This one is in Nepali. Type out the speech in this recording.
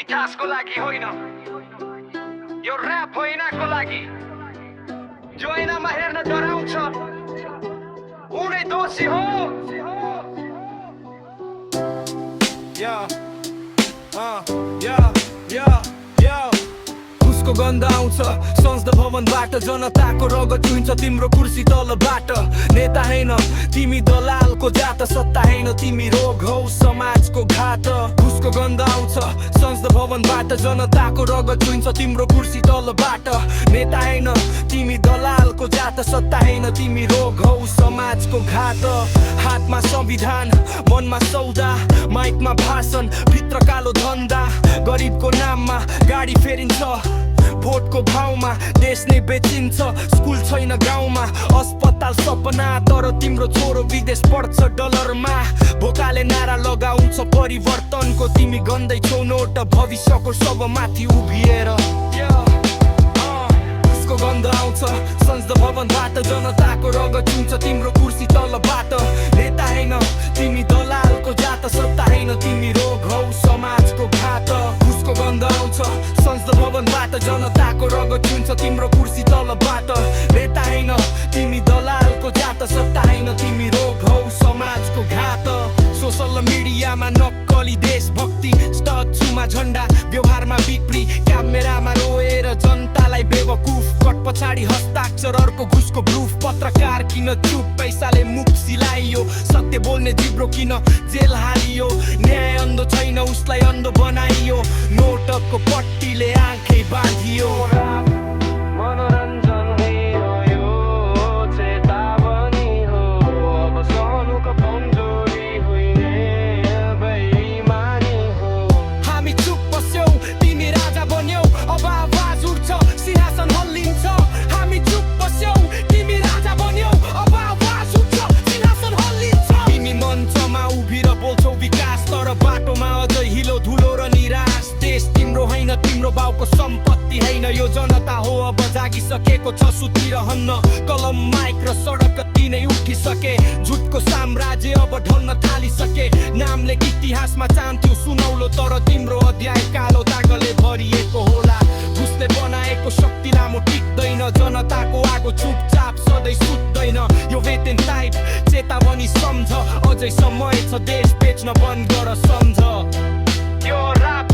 मिठासको लागि होइन, यो र्याप होइनको लागि। जो ऐनामा हेर्न डराउँछ उनै दोषी हो। उसको गन्ध आउँछ संसद भवनबाट, जनताको रगत चुइन्छ तिम्रो कुर्सी तलबाट। नेता हैन तिमी दलालको जात, सत्ता हैन तिमी रोग हौ समाजको घात। उसको गन्ध आउँछ संसद भवनबाट, जनताको रगत चुइन्छ तिम्रो कुर्सी तलबाट। नेता हैन तिमी दलालको जात, सत्ता हैन तिमी रोग हौ समाजको घात। हातमा संविधान मनमा सौदा, माइकमा भाषण भित्र कालो धन्दा। गरिबको नाममा गाडी फेरिन्छ, भोटको भाउमा देश नै बेचिन्छ। स्कुल छैन गाउँमा, अस्पताल सपना, तर तिम्रो छोरो विदेश पढ्छ डलरमा। भोकाले नारा लगाउँछ परिवर्तनको, तिमी गन्दैछौ नोट भविष्यको सबमाथि उभिएर। उसको गन्ध आउँछ संसद भवनबाट, जनताको रगत चुइन्छ तिम्रो कुर्सी तलबाट। नेता हैन तिमी दलालको जात, सत्ता हैन तिमी रोग हौ समाजको घात। उसको गन्ध आउँछ संसद भवनबाट, जनताको रगत चुइन्छ तिम्रो कुर्सी तलबाट। नेता हैन तिमी दलालको जात, सत्ता हैन तिमी रोग हौ समाजको घात। सोसल मिडियामा नक्कली देशभक्ति, स्टचुमा झन्डा व्यवहारमा बिक्री, क्यामेरामा रोएर जनतालाई बेवकुफ, कट पछाडि हस्ताक्षर अर्को घुसको प्रुफ। पत्रकार किन चुप, पैसाले मुख सिलाइयो, सत्य बोल्ने जिब्रो किन जेल हालियो। न्याय अन्धो छैन उसलाई अन्धो बनाइयो, नोटको पट्टीले आँखै बाँधियो। मनोरञ्जन हो चेतावनी हो, अब सहनुको कमजोरी होइन बेइमानी हो। हामी चुप बस्यौ तिमी राजा बन्यौ, अब आवाज उठ्छ सिंहासन हल्लिन्छ। हामी चुप बस्यौ तिमी राजा बन्यौ, अब आवाज उठ्छ सिंहासन हल्लिन्छ। तिमी मञ्चमा उभिएर बोल्छौ विकास, तर बाटोमा अझै हिलो धुलो र निराश। देश तिम्रो हैन तिम्रो बाउको सम्पत्ति हैन, यो जनता हो अब जागिसकेको छ सुतिरहन्न। कलम माइक र सडक तिनै उठिसके, झुटको साम्राज्य अब ढल्न थालिसके। नामले इतिहासमा चाहन्थ्यौ सुनौलो, तर तिम्रो अध्याय कालो दागले भरिएको होला। घुसले बनाएको शक्ति लामो टिक्दैन, जनताको आगो चुपचाप सधैँ सुत्दैन। यो वेतन टाइप चेतावनी सम्झ, अझै समय छ देश बेच्न बन्द गर सम्झ। यो रात